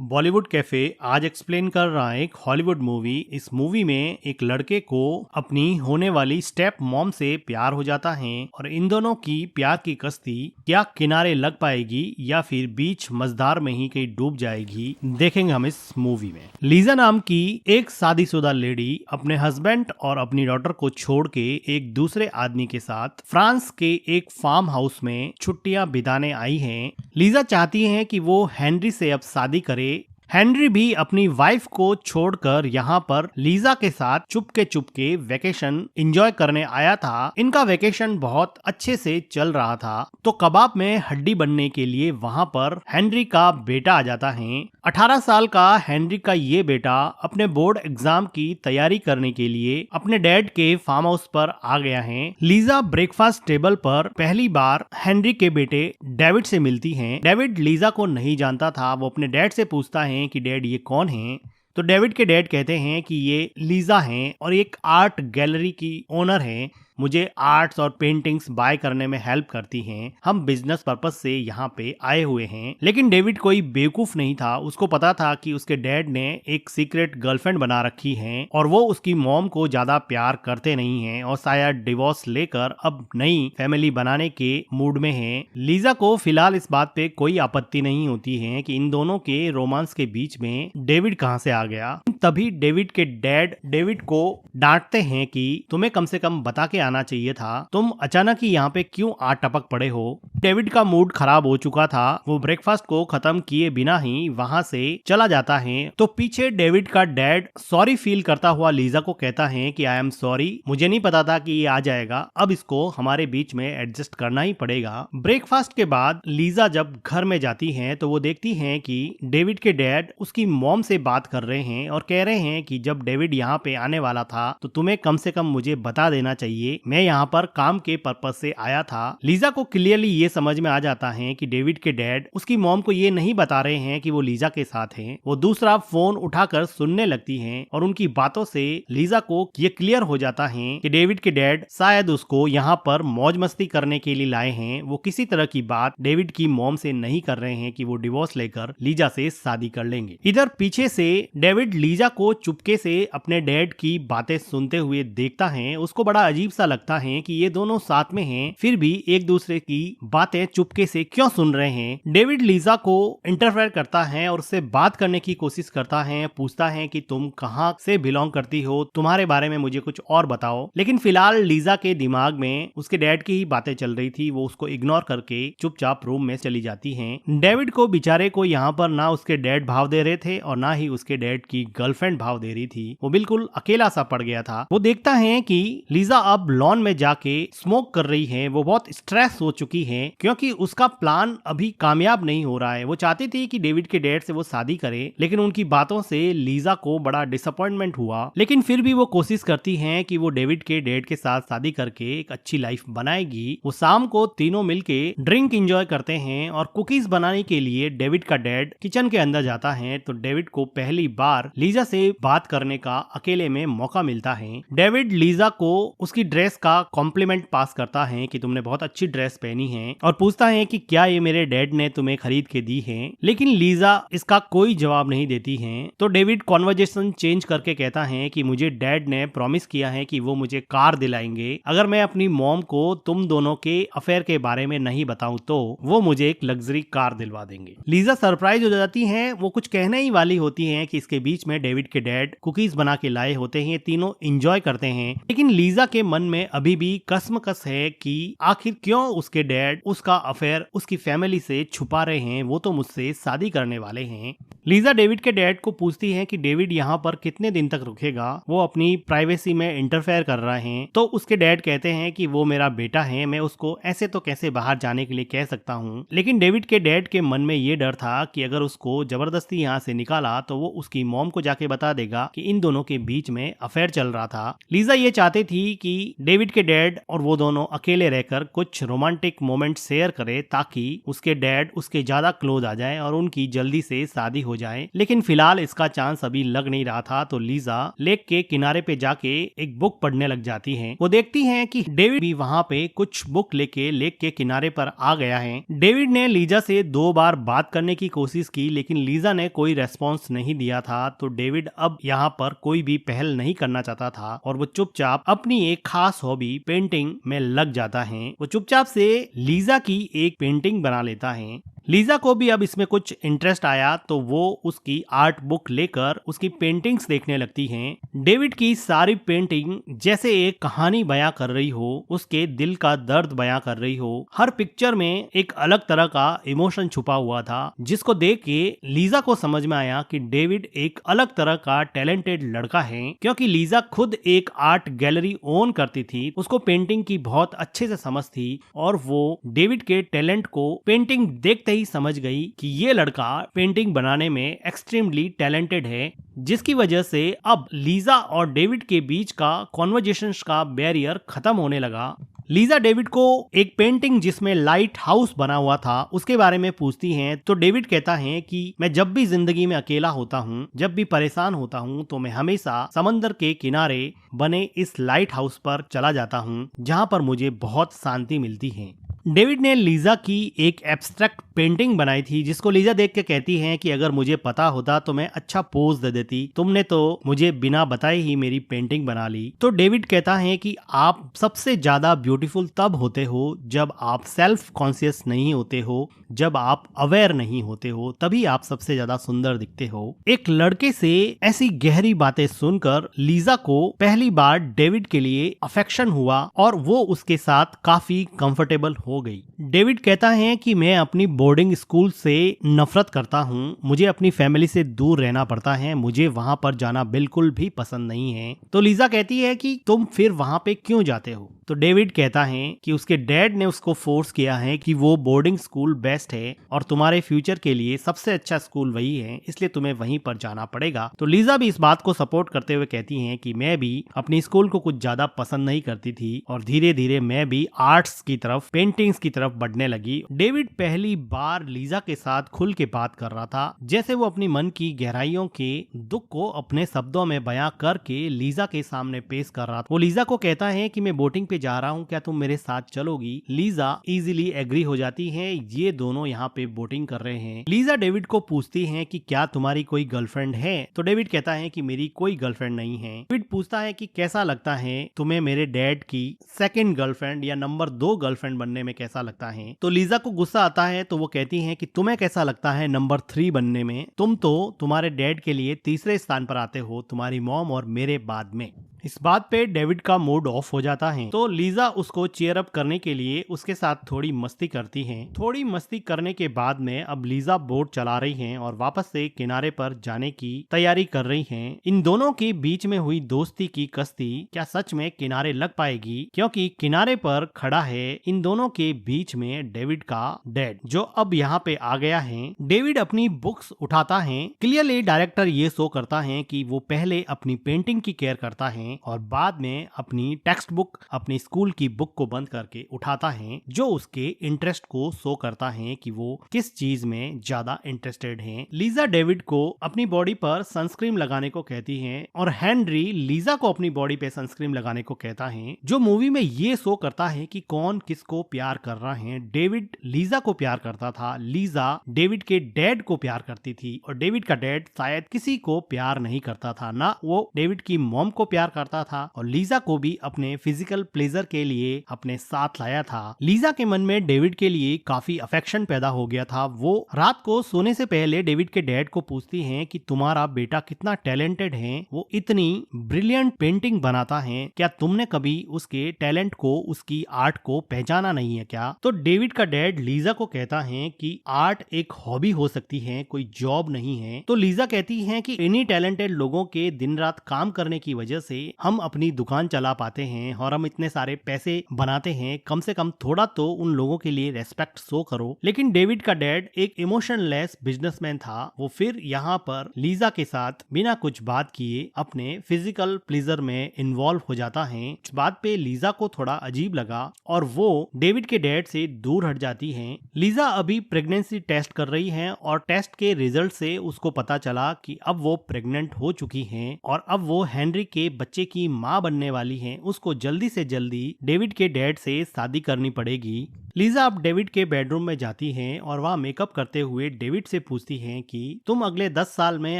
Bollywood cafe आज explain कर रहा है एक हॉलीवुड मूवी। इस मूवी में एक लड़के को अपनी होने वाली स्टेप मॉम से प्यार हो जाता है और इन दोनों की प्यार की कश्ती क्या किनारे लग पाएगी या फिर बीच मझधार में ही कहीं डूब जाएगी, देखेंगे हम इस मूवी में। लीजा नाम की एक शादीशुदा लेडी अपने हस्बैंड और अपनी डॉटर को छोड़ के एक दूसरे आदमी के साथ फ्रांस के एक फार्म हाउस में छुट्टियां बिताने आई हैं। लीजा चाहती है कि वो हेनरी से अब शादी करे। हेनरी भी अपनी वाइफ को छोड़कर यहाँ पर लीजा के साथ चुपके वेकेशन एंजॉय करने आया था। इनका वेकेशन बहुत अच्छे से चल रहा था तो कबाब में हड्डी बनने के लिए वहाँ पर हेनरी का बेटा आ जाता है। 18 साल का हेनरी का ये बेटा अपने बोर्ड एग्जाम की तैयारी करने के लिए अपने डैड के फार्म हाउस पर आ गया है। लीजा ब्रेकफास्ट टेबल पर पहली बार हेनरी के बेटे डेविड से मिलती है। डेविड लीजा को नहीं जानता था। वो अपने डैड से पूछता है कि डैड ये कौन है। तो डेविड के डैड कहते हैं कि ये लीजा हैं और एक आर्ट गैलरी की ओनर है। मुझे आर्ट्स और पेंटिंग्स बाय करने में हेल्प करती हैं। हम बिजनेस पर्पस से यहाँ पे आए हुए हैं। लेकिन डेविड कोई बेवकूफ नहीं था। उसको पता था कि उसके डैड ने एक सीक्रेट गर्लफ्रेंड बना रखी है और वो उसकी मॉम को ज्यादा प्यार करते नहीं हैं और शायद डिवोर्स लेकर अब नई फैमिली बनाने के मूड में हैं। लीजा को फिलहाल इस बात पे कोई आपत्ति नहीं होती है कि इन दोनों के रोमांस के बीच में डेविड कहाँ से आ गया। तभी डेविड के डैड डेविड को डांटते हैं कि तुम्हें कम से कम बता के आना चाहिए था। तुम अचानक ही यहाँ पे क्यों आ टपक पड़े हो। डेविड का मूड खराब हो चुका था। वो ब्रेकफास्ट को खत्म किए बिना ही वहाँ से चला जाता है। तो पीछे डेविड का डैड सॉरी फील करता हुआ लीजा को कहता है कि आई एम सॉरी, मुझे नहीं पता था कि ये आ जाएगा। अब इसको हमारे बीच में एडजस्ट करना ही पड़ेगा। ब्रेकफास्ट के बाद लीजा जब घर में जाती है तो वो देखती है कि डेविड के डैड उसकी मॉम से बात कर रहे हैं और कह रहे हैं कि जब डेविड यहाँ पे आने वाला था तो तुम्हें कम से कम मुझे बता देना चाहिए। मैं यहाँ पर काम के पर्पस से आया था। लीजा को क्लियरली ये समझ में आ जाता है कि डेविड के डैड उसकी मॉम को ये नहीं बता रहे हैं कि वो लीजा के साथ हैं। वो दूसरा फोन उठाकर सुनने लगती हैं और उनकी बातों से लीजा को ये क्लियर हो जाता है कि डेविड के डैड शायद उसको यहाँ पर मौज मस्ती करने के लिए लाए हैं। वो किसी तरह की बात डेविड की मॉम से नहीं कर रहे हैं कि वो डिवोर्स लेकर लीजा से शादी कर लेंगे। इधर पीछे से डेविड लीजा को चुपके से अपने डैड की बातें सुनते हुए देखता है। उसको बड़ा अजीब सा लगता है कि ये दोनों साथ में हैं, फिर भी एक दूसरे की बातें चुपके से क्यों सुन रहे हैं। डेविड लीजा को इंटरफेयर करता है और उससे बात करने की कोशिश करता है। पूछता है कि तुम कहाँ से बिलोंग करती हो, तुम्हारे बारे में मुझे कुछ और बताओ। लेकिन फिलहाल लीजा के दिमाग में उसके डैड की ही बातें चल रही थी। वो उसको इग्नोर करके चुपचाप रूम में चली जाती है। डेविड को बेचारे को यहाँ पर ना उसके डैड भाव दे रहे थे और ना ही उसके डैड की गर्लफ्रेंड भाव दे रही थी। वो बिल्कुल अकेला सा पड़ गया था। वो देखता है कि लीजा अब लॉन में जाके स्मोक कर रही है। वो बहुत स्ट्रेस हो चुकी है क्योंकि उसका प्लान अभी कामयाब नहीं हो रहा है। वो चाहती थी कि डेविड के डैड से वो शादी करे, लेकिन उनकी बातों से लीजा को बड़ा डिसअपॉइंटमेंट हुआ। लेकिन फिर भी वो कोशिश करती है कि वो डेविड के डैड के साथ शादी करके एक अच्छी लाइफ बनाएगी। वो शाम को तीनों मिलके ड्रिंक एंजॉय करते हैं और कुकीज बनाने के लिए डेविड का डैड किचन के अंदर जाता है। तो डेविड को पहली बार लीजा से बात करने का अकेले में मौका मिलता है। डेविड लीजा को उसकी ड्रेस का कॉम्प्लीमेंट पास करता है कि तुमने बहुत अच्छी ड्रेस पहनी है और पूछता है कि क्या ये मेरे डैड ने तुम्हें खरीद के दी है। लेकिन लीजा इसका कोई जवाब नहीं देती है। तो डेविड कॉन्वर्जेशन चेंज करके कहता है कि मुझे डैड ने प्रॉमिस किया है कि वो मुझे कार दिलाएंगे अगर मैं अपनी मॉम को तुम दोनों के अफेयर के बारे में नहीं बताऊं तो वो मुझे एक लग्जरी कार दिलवा देंगे। लीजा सरप्राइज हो जाती है। वो कुछ कहने ही वाली होती है कि इसके बीच में डेविड के डैड कुकीज बना के लाए होते हैं। तीनों एंजॉय करते हैं। लेकिन लीजा के मन में अभी भी कसमकस है कि आखिर क्यों उसके डैड उसका अफेयर उसकी फैमिली से छुपा रहे हैं। वो तो मुझसे शादी करने वाले हैं। लीजा डेविड के डैड को पूछती है कि डेविड यहाँ पर कितने दिन तक रुकेगा। वो अपनी प्राइवेसी में इंटरफेयर कर रहे हैं। तो उसके डैड कहते हैं कि वो मेरा बेटा है, मैं उसको ऐसे तो कैसे बाहर जाने के लिए कह सकता हूँ। लेकिन डेविड के डैड के मन में ये डर था कि अगर उसको जबरदस्ती यहाँ से निकाला तो वो उसकी मॉम को जाके बता देगा कि इन दोनों के बीच में अफेयर चल रहा था। लीजा ये चाहती थी कि डेविड के डैड और वो दोनों अकेले रहकर कुछ रोमांटिक मोमेंट शेयर करे ताकि उसके डैड उसके ज्यादा क्लोज आ जाए और उनकी जल्दी से शादी हो जाए, लेकिन फिलहाल इसका चांस अभी लग नहीं रहा था। तो लीजा लेक के किनारे पे जाके एक बुक पढ़ने लग जाती है। वो देखती है कि डेविड भी वहाँ पे कुछ बुक लेके लेक के किनारे पर आ गया है। डेविड ने लीजा से 2 बार बात करने की कोशिश की, लेकिन लीजा ने कोई रेस्पॉन्स नहीं दिया था। तो डेविड अब यहाँ पर कोई भी पहल नहीं करना चाहता था और वो चुपचाप अपनी एक खास हॉबी पेंटिंग में लग जाता है। वो चुपचाप से लीजा की एक पेंटिंग बना लेता है। लीजा को भी अब इसमें कुछ इंटरेस्ट आया, तो वो उसकी आर्ट बुक लेकर उसकी पेंटिंग्स देखने लगती हैं। डेविड की सारी पेंटिंग जैसे एक कहानी बयां कर रही हो, उसके दिल का दर्द बयां कर रही हो। हर पिक्चर में एक अलग तरह का इमोशन छुपा हुआ था, जिसको देख के लीजा को समझ में आया कि डेविड एक अलग तरह का टैलेंटेड लड़का है। क्योंकि लीजा खुद एक आर्ट गैलरी ओन करती थी, उसको पेंटिंग की बहुत अच्छे से समझ थी और वो डेविड के टैलेंट को पेंटिंग देखते ही समझ गई कि ये लड़का पेंटिंग बनाने में एक्सट्रीमली टैलेंटेड है, जिसकी वजह से अब लीजा और डेविड के बीच का कॉन्वर्जेशंस का बैरियर खत्म होने लगा। लीजा डेविड को एक पेंटिंग जिसमें लाइट हाउस बना हुआ था उसके बारे में पूछती हैं। तो डेविड कहता है कि मैं जब भी जिंदगी में अकेला होता हूँ, जब भी परेशान होता हूँ, तो मैं हमेशा समंदर के किनारे बने इस लाइट हाउस पर चला जाता हूँ, जहाँ पर मुझे बहुत शांति मिलती है। डेविड ने लीजा की एक एब्स्ट्रैक्ट पेंटिंग बनाई थी, जिसको लीजा देख के कहती है कि अगर मुझे पता होता तो मैं अच्छा पोज दे देती, तुमने तो मुझे बिना बताए ही मेरी पेंटिंग बना ली। तो डेविड कहता है कि आप सबसे ज्यादा ब्यूटीफुल तब होते हो जब आप सेल्फ कॉन्शियस नहीं होते हो, जब आप अवेयर नहीं होते हो, तभी आप सबसे ज्यादा सुंदर दिखते हो। एक लड़के से ऐसी गहरी बातें सुनकर लीजा को पहली बार डेविड के लिए अफेक्शन हुआ और वो उसके साथ काफी कंफर्टेबल हो गई। डेविड कहता है कि मैं अपनी बोर्डिंग स्कूल से नफरत करता हूँ, मुझे अपनी फैमिली से दूर रहना पड़ता है, मुझे वहाँ पर जाना बिल्कुल भी पसंद नहीं है। तो लीजा कहती है कि तुम फिर वहाँ पे क्यों जाते हो? तो डेविड कहता है कि उसके डैड ने उसको फोर्स किया है कि वो बोर्डिंग स्कूल बेस्ट है और तुम्हारे फ्यूचर के लिए सबसे अच्छा स्कूल वही है, इसलिए तुम्हें वहीं पर जाना पड़ेगा। तो लीजा भी इस बात को सपोर्ट करते हुए कहती है कि मैं भी अपनी स्कूल को कुछ ज्यादा पसंद नहीं करती थी और धीरे धीरे मैं भी आर्ट्स की तरफ, पेंटिंग्स की तरफ बढ़ने लगी। डेविड पहली बार लीजा के साथ खुल के बात कर रहा था, जैसे वो अपनी मन की गहराइयों के दुख को अपने शब्दों में बयां करके लीजा के सामने पेश कर रहा था। वो लीजा को कहता है कि मैं बोटिंग पे जा रहा हूँ, क्या तुम मेरे साथ चलोगी? लीजा इजीली एग्री हो जाती है, ये दोनों यहाँ पे बोटिंग कर रहे हैं। लीजा डेविड को पूछती है कि क्या तुम्हारी कोई गर्लफ्रेंड है? तो डेविड कहता है कि मेरी कोई गर्लफ्रेंड नहीं है। डेविड पूछता है कि कैसा लगता है तुम्हें मेरे डैड की सेकंड गर्लफ्रेंड या नंबर 2 गर्लफ्रेंड बनने में कैसा लगता है? तो लीजा को गुस्सा आता है, तो वो कहती है कि तुम्हें कैसा लगता है नंबर 3 बनने में? तुम तो तुम्हारे डैड के लिए तीसरे स्थान पर आते हो, तुम्हारी मॉम और मेरे बाद में। इस बात पे डेविड का मूड ऑफ हो जाता है। तो लीजा उसको चीयर अप करने के लिए उसके साथ थोड़ी मस्ती करती है। थोड़ी मस्ती करने के बाद में अब लीजा बोट चला रही हैं और वापस से किनारे पर जाने की तैयारी कर रही हैं। इन दोनों के बीच में हुई दोस्ती की कश्ती क्या सच में किनारे लग पाएगी? क्योंकि किनारे पर खड़ा है इन दोनों के बीच में डेविड का डैड, जो अब यहाँ पे आ गया है। डेविड अपनी बुक्स उठाता है। क्लियरली डायरेक्टर ये शो करता है कि वो पहले अपनी पेंटिंग की केयर करता है और बाद में अपनी टेक्स्ट बुक, अपनी स्कूल की बुक को बंद करके उठाता है, जो उसके इंटरेस्ट को शो करता है कि वो किस चीज में ज्यादा इंटरेस्टेड है। लीजा डेविड को अपनी बॉडी पर सनस्क्रीन लगाने को कहती है और हेनरी लीजा को अपनी बॉडी पे सनस्क्रीन लगाने को कहता है, जो मूवी में ये शो करता है कि कौन किसको प्यार कर रहा है। डेविड लीजा को प्यार करता था, लीजा डेविड के डैड को प्यार करती थी और डेविड का डैड शायद किसी को प्यार नहीं करता था, ना वो डेविड की मॉम को प्यार करता था और लीजा को भी अपने फिजिकल प्लेजर के लिए अपने साथ लाया था। लीजा के मन में डेविड के लिए काफी अफेक्शन पैदा हो गया था। वो रात को सोने से पहले डेविड के डैड को पूछती हैं कि तुम्हारा बेटा कितना टैलेंटेड है, वो इतनी ब्रिलियंट पेंटिंग बनाता है, क्या तुमने कभी उसके टैलेंट को, उसकी आर्ट को पहचाना नहीं है क्या? तो डेविड का डैड लीजा को कहता है कि आर्ट एक हॉबी हो सकती है, कोई जॉब नहीं है। तो लीजा कहती है कि इन्हीं टैलेंटेड लोगों के दिन रात काम करने की वजह से हम अपनी दुकान चला पाते हैं और हम इतने सारे पैसे बनाते हैं, कम से कम थोड़ा तो उन लोगों के लिए रेस्पेक्ट शो करो। लेकिन डेविड का डैड एक इमोशनलेस बिजनेसमैन था। वो फिर यहाँ पर लीजा के साथ बिना कुछ बात किए अपने फिजिकल प्लेजर में इन्वॉल्व हो जाता है। इस बात पे लीजा को थोड़ा अजीब लगा और वो डेविड के डैड से दूर हट जाती है। लीजा अभी प्रेगनेंसी टेस्ट कर रही है और टेस्ट के रिजल्ट से उसको पता चला कि अब वो प्रेग्नेंट हो चुकी हैं और अब वो हेनरी के बच्चे की माँ बनने वाली हैं। उसको जल्दी से जल्दी डेविड के डैड से शादी करनी पड़ेगी। लीजा अब डेविड के बेडरूम में जाती हैं और वहाँ मेकअप करते हुए डेविड से पूछती हैं कि तुम अगले 10 साल में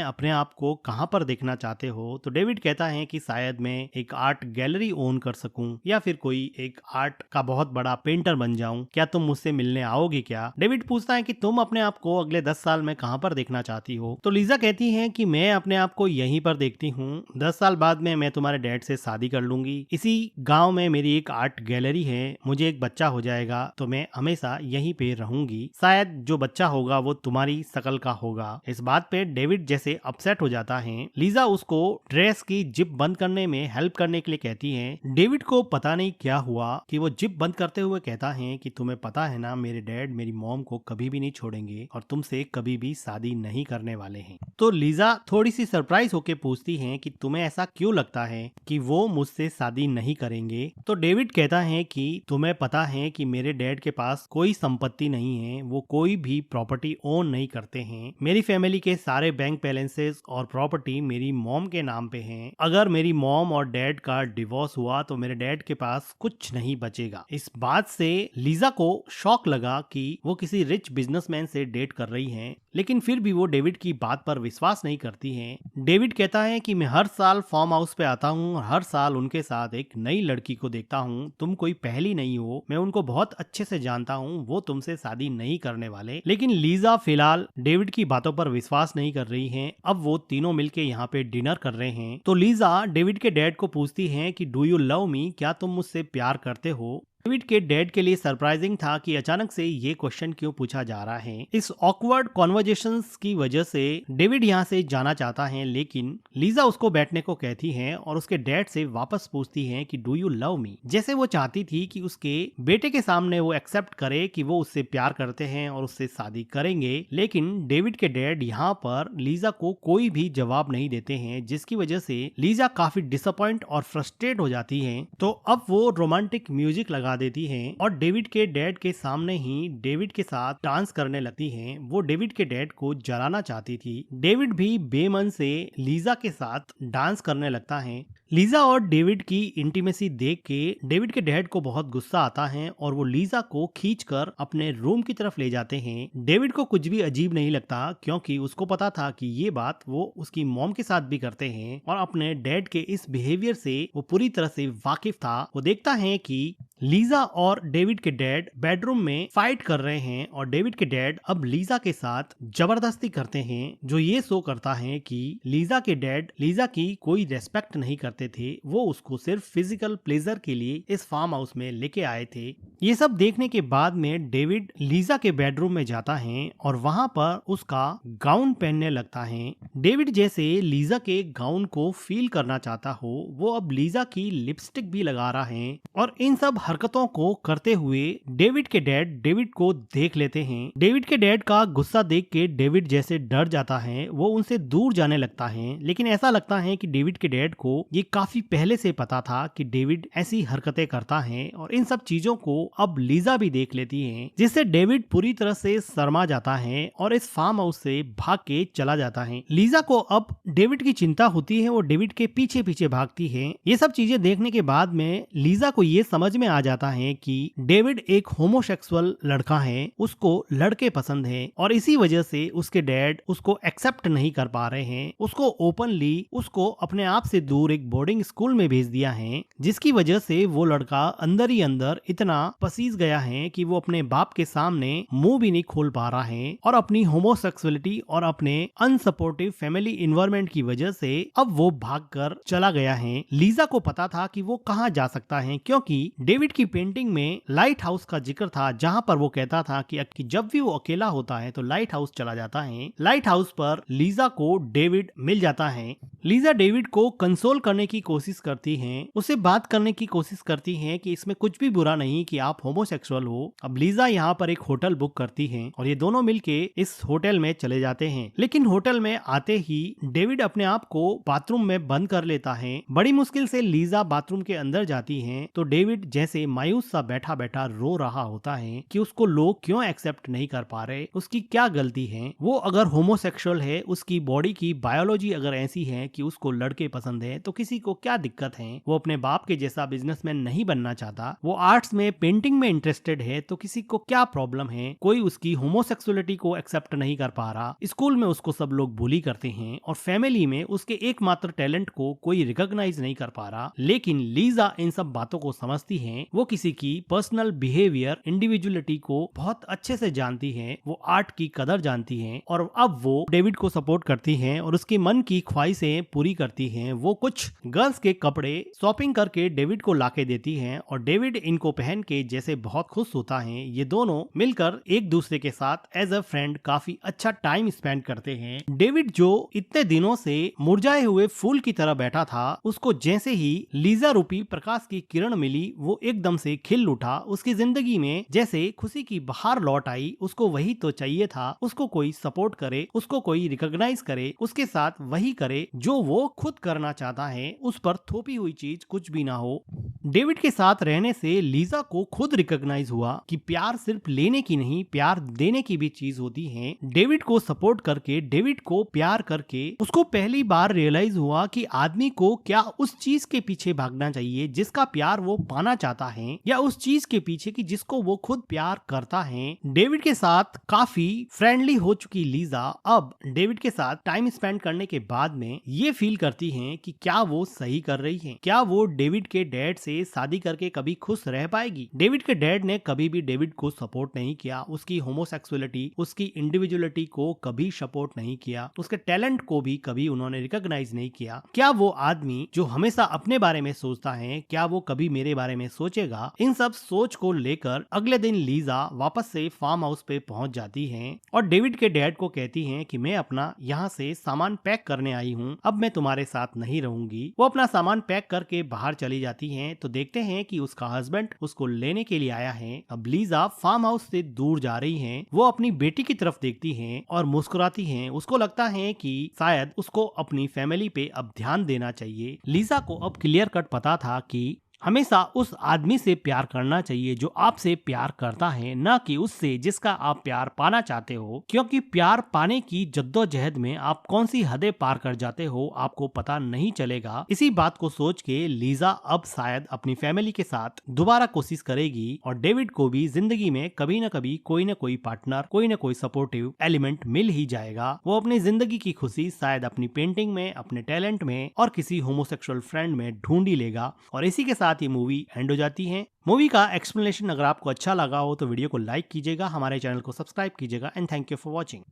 अपने आप को कहाँ पर देखना चाहते हो। तो डेविड कहता है कि शायद मैं एक आर्ट गैलरी ओन कर सकूं या फिर कोई एक आर्ट का बहुत बड़ा पेंटर बन जाऊं। क्या तुम मुझसे मिलने आओगे क्या? डेविड पूछता है कि तुम अपने आप को अगले 10 साल में कहाँ पर देखना चाहती हो। तो लीजा कहती है कि मैं अपने आप को यहीं पर देखती हूँ। 10 साल बाद में मैं तुम्हारे डैड से शादी कर लूंगी। इसी गाँव में मेरी एक आर्ट गैलरी है, मुझे एक बच्चा हो जाएगा तो मैं हमेशा यहीं पे रहूंगी। शायद जो बच्चा होगा वो तुम्हारी शकल का होगा। इस बात पे डेविड जैसे अपसेट हो जाता है। लीजा उसको ड्रेस की जिप बंद करने में हेल्प करने के लिए कहती है। डेविड को पता नहीं क्या हुआ कि वो जिप बंद करते हुए कहता है कि तुम्हें पता है ना, मेरे डैड मेरी मॉम को कभी भी नहीं छोड़ेंगे और तुमसे कभी भी शादी नहीं करने वाले हैं। तो लीजा थोड़ी सी सरप्राइज होके पूछती है कि तुम्हें ऐसा क्यों लगता है कि वो मुझसे शादी नहीं करेंगे। तो डेविड कहता है कि तुम्हें पता है कि मेरे डैड के पास कोई संपत्ति नहीं है, वो कोई भी प्रॉपर्टी ओन नहीं करते हैं। मेरी फैमिली के सारे बैंक बैलेंसेस और प्रॉपर्टी मेरी मॉम के नाम पे हैं। अगर मेरी मॉम और डैड का डिवोर्स हुआ तो मेरे डैड के पास कुछ नहीं बचेगा। इस बात से लीजा को शॉक लगा कि वो किसी रिच बिजनेसमैन से डेट कर रही हैं, लेकिन फिर भी वो डेविड की बात पर विश्वास नहीं करती हैं। डेविड कहता है कि मैं हर साल फार्म हाउस पे आता हूँ और हर साल उनके साथ एक नई लड़की को देखता हूँ। तुम कोई पहली नहीं हो, मैं उनको बहुत अच्छे से जानता हूँ, वो तुमसे शादी नहीं करने वाले। लेकिन लीजा फिलहाल डेविड की बातों पर विश्वास नहीं कर रही हैं। अब वो तीनों मिलके यहाँ पे डिनर कर रहे हैं। तो लीजा डेविड के डैड को पूछती है कि डू यू लव मी, क्या तुम मुझसे प्यार करते हो। डेविड के डैड के लिए सरप्राइजिंग था कि अचानक से ये क्वेश्चन क्यों पूछा जा रहा है। इस ऑकवर्ड कॉन्वर्जेशंस की वजह से डेविड यहाँ से जाना चाहता है, लेकिन लीजा उसको बैठने को कहती है और उसके डैड से वापस पूछती है कि डू यू लव मी। जैसे वो चाहती थी कि उसके बेटे के सामने वो एक्सेप्ट करे कि वो उससे प्यार करते हैं और उससे शादी करेंगे। लेकिन डेविड के डैड यहाँ पर लीजा को कोई भी जवाब नहीं देते हैं, जिसकी वजह से लीजा काफी डिसअपॉइंट और फ्रस्ट्रेट हो जाती है। तो अब वो रोमांटिक म्यूजिक लगा देती हैं और डेविड के डैड के सामने ही डेविड के साथ डांस करने लगती हैं। वो डेविड के डैड को जलाना चाहती थी। डेविड भी बेमन से लीजा के साथ डांस करने लगता है। लीजा और डेविड की इंटीमेसी देख के डेविड के डैड को बहुत गुस्सा आता है और वो लीजा को खींचकर अपने रूम की तरफ ले जाते हैं। डेविड को कुछ भी अजीब नहीं लगता, क्योंकि उसको पता था कि ये बात वो उसकी मॉम के साथ भी करते हैं और अपने डैड के इस बिहेवियर से वो पूरी तरह से वाकिफ था। वो देखता है कि लीजा और डेविड के डैड बेडरूम में फाइट कर रहे हैं और डेविड के डैड अब लीजा के साथ जबरदस्ती करते हैं, जो ये शो करता है कि लीजा के डैड लीजा की कोई रेस्पेक्ट नहीं करते थे। वो उसको सिर्फ फिजिकल प्लेजर के लिए इस फार्म हाउस में लेके आए थे। ये सब देखने के बाद में डेविड लीजा के बेडरूम में जाता है और वहाँ पर उसका गाउन पहनने लगता है। डेविड जैसे लीजा के गाउन को फील करना चाहता हो, वो अब लीजा की लिपस्टिक भी लगा रहा है और इन सब हरकतों को करते हुए डेविड के डैड डेविड को देख लेते हैं। डेविड के डैड का गुस्सा देख के डेविड जैसे डर जाता है, वो उनसे दूर जाने लगता है। लेकिन ऐसा लगता है कि डेविड के डैड को ये काफी पहले से पता था कि डेविड ऐसी हरकतें करता है और इन सब चीजों को अब लीजा भी देख लेती है, जिससे डेविड पूरी तरह से शर्मा जाता है और इस फार्म हाउस से भाग के चला जाता है। लीजा को अब डेविड की चिंता होती है, वो डेविड के पीछे पीछे भागती है। ये सब चीजें देखने के बाद में लीजा को ये समझ में आ जाता है कि डेविड एक होमोसेक्सुअल लड़का है, उसको लड़के पसंद है और इसी वजह से उसके डैड उसको एक्सेप्ट नहीं कर पा रहे हैं। उसको ओपनली उसको अपने आप से दूर एक बोर्डिंग स्कूल में भेज दिया है, जिसकी वजह से वो लड़का अंदर ही अंदर इतना पसीज गया है कि वो अपने बाप के सामने मुंह भी नहीं खोल पा रहा है और अपनी होमोसेक्सुअलिटी और अपने अनसपोर्टिव फैमिली इन्वायरमेंट की वजह से अब वो भागकर चला गया है। लीजा को पता था कि वो कहाँ जा सकता है, क्योंकि डेविड डेविड की पेंटिंग में लाइट हाउस का जिक्र था, जहां पर वो कहता था कि जब भी वो अकेला होता है तो लाइट हाउस चला जाता है। लाइट हाउस पर लीजा को डेविड मिल जाता है। लीजा डेविड को कंसोल करने की कोशिश करती है, उसे बात करने की कोशिश करती है कि इसमें कुछ भी बुरा नहीं कि आप होमोसेक्सुअल हो। अब लीजा यहाँ पर एक होटल बुक करती है और ये दोनों मिलके इस होटल में चले जाते हैं। लेकिन होटल में आते ही डेविड अपने आप को बाथरूम में बंद कर लेता है। बड़ी मुश्किल से लीजा बाथरूम के अंदर जाती है तो डेविड जैसे मायूस सा बैठा बैठा रो रहा होता है कि उसको लोग क्यों एक्सेप्ट नहीं कर पा रहे, उसकी क्या गलती है। वो अगर होमोसेक्सुअल है, उसकी बॉडी की बायोलॉजी अगर ऐसी है कि उसको लड़के पसंद है, तो किसी को क्या दिक्कत है। वो अपने बाप के जैसा बिजनेसमैन नहीं बनना चाहता, वो आर्ट्स में पेंटिंग में इंटरेस्टेड है, तो किसी को क्या प्रॉब्लम है। कोई उसकी होमोसेक्सुअलिटी को एक्सेप्ट नहीं कर पा रहा। स्कूल में उसको सब लोग बुली करते हैं और फैमिली में उसके एकमात्र टैलेंट को कोई रिकॉग्नाइज नहीं कर पा रहा। लेकिन लीजा इन सब बातों को समझती है। वो किसी की पर्सनल बिहेवियर, इंडिविजुअलिटी को बहुत अच्छे से जानती है। वो आर्ट की कदर जानती है और अब वो डेविड को सपोर्ट करती है और उसकी मन की ख्वाहिशें पूरी करती हैं। वो कुछ गर्ल्स के कपड़े शॉपिंग करके डेविड को लाके देती हैं और डेविड इनको पहन के जैसे बहुत खुश होता है। ये दोनों मिलकर एक दूसरे के साथ एज अ फ्रेंड काफी अच्छा टाइम स्पेंड करते हैं। डेविड जो इतने दिनों से मुरझाए हुए फूल की तरह बैठा था, उसको जैसे ही लीजा रूपी प्रकाश की किरण मिली, वो एकदम से खिल उठा। उसकी जिंदगी में जैसे खुशी की बहार लौट आई। उसको वही तो चाहिए था, उसको कोई सपोर्ट करे, उसको कोई रिकॉग्नाइज करे, उसके साथ वही करे जो वो खुद करना चाहता है। उस पर थोपी हुई चीज कुछ भी ना हो। डेविड के साथ रहने से लीजा को खुद रिकॉग्नाइज हुआ कि प्यार सिर्फ लेने की नहीं, प्यार देने की भी चीज होती है। डेविड को सपोर्ट करके, डेविड को प्यार करके उसको पहली बार रियलाइज हुआ कि आदमी को क्या उस चीज के पीछे भागना चाहिए जिसका प्यार वो पाना चाहता है, या उस चीज के पीछे कि जिसको वो खुद प्यार करता है। डेविड के साथ काफी फ्रेंडली हो चुकी लीजा अब डेविड के साथ टाइम स्पेंड करने के बाद में ये फील करती हैं कि क्या वो सही कर रही हैं, क्या वो डेविड के डैड से शादी करके कभी खुश रह पाएगी। डेविड के डैड ने कभी भी डेविड को सपोर्ट नहीं किया, उसकी होमोसेक्सुअलिटी, उसकी इंडिविजुअलिटी को कभी सपोर्ट नहीं किया, उसके टैलेंट को भी कभी उन्होंने रिकॉग्नाइज नहीं किया। क्या वो आदमी जो हमेशा अपने बारे में सोचता है, क्या वो कभी मेरे बारे में सोचेगा। इन सब सोच को लेकर अगले दिन लीजा वापस से फार्म हाउस पे पहुंच जाती है और डेविड के डैड को कहती है कि मैं अपना यहाँ से सामान पैक करने आई हूँ, अब मैं तुम्हारे साथ नहीं रहूंगी। वो अपना सामान पैक करके बाहर चली जाती हैं तो देखते हैं कि उसका हस्बैंड उसको लेने के लिए आया है। अब लीजा फार्म हाउस से दूर जा रही है। वो अपनी बेटी की तरफ देखती है और मुस्कुराती है। उसको लगता है कि शायद उसको अपनी फैमिली पे अब ध्यान देना चाहिए। लीजा को अब क्लियर कट पता था कि हमेशा उस आदमी से प्यार करना चाहिए जो आपसे प्यार करता है, न कि उससे जिसका आप प्यार पाना चाहते हो। क्योंकि प्यार पाने की जद्दोजहद में आप कौन सी हदें पार कर जाते हो आपको पता नहीं चलेगा। इसी बात को सोच के लीजा अब शायद अपनी फैमिली के साथ दोबारा कोशिश करेगी और डेविड को भी जिंदगी में कभी न कभी कोई न कोई पार्टनर, कोई न कोई सपोर्टिव एलिमेंट मिल ही जाएगा। वो अपनी जिंदगी की खुशी शायद अपनी पेंटिंग में, अपने टैलेंट में और किसी होमोसेक्सुअल फ्रेंड में ढूंढ ही लेगा। और इसी के साथ ये मूवी एंड हो जाती है। मूवी का एक्सप्लेनेशन अगर आपको अच्छा लगा हो तो वीडियो को लाइक कीजिएगा, हमारे चैनल को सब्सक्राइब कीजिएगा and thank you for watching.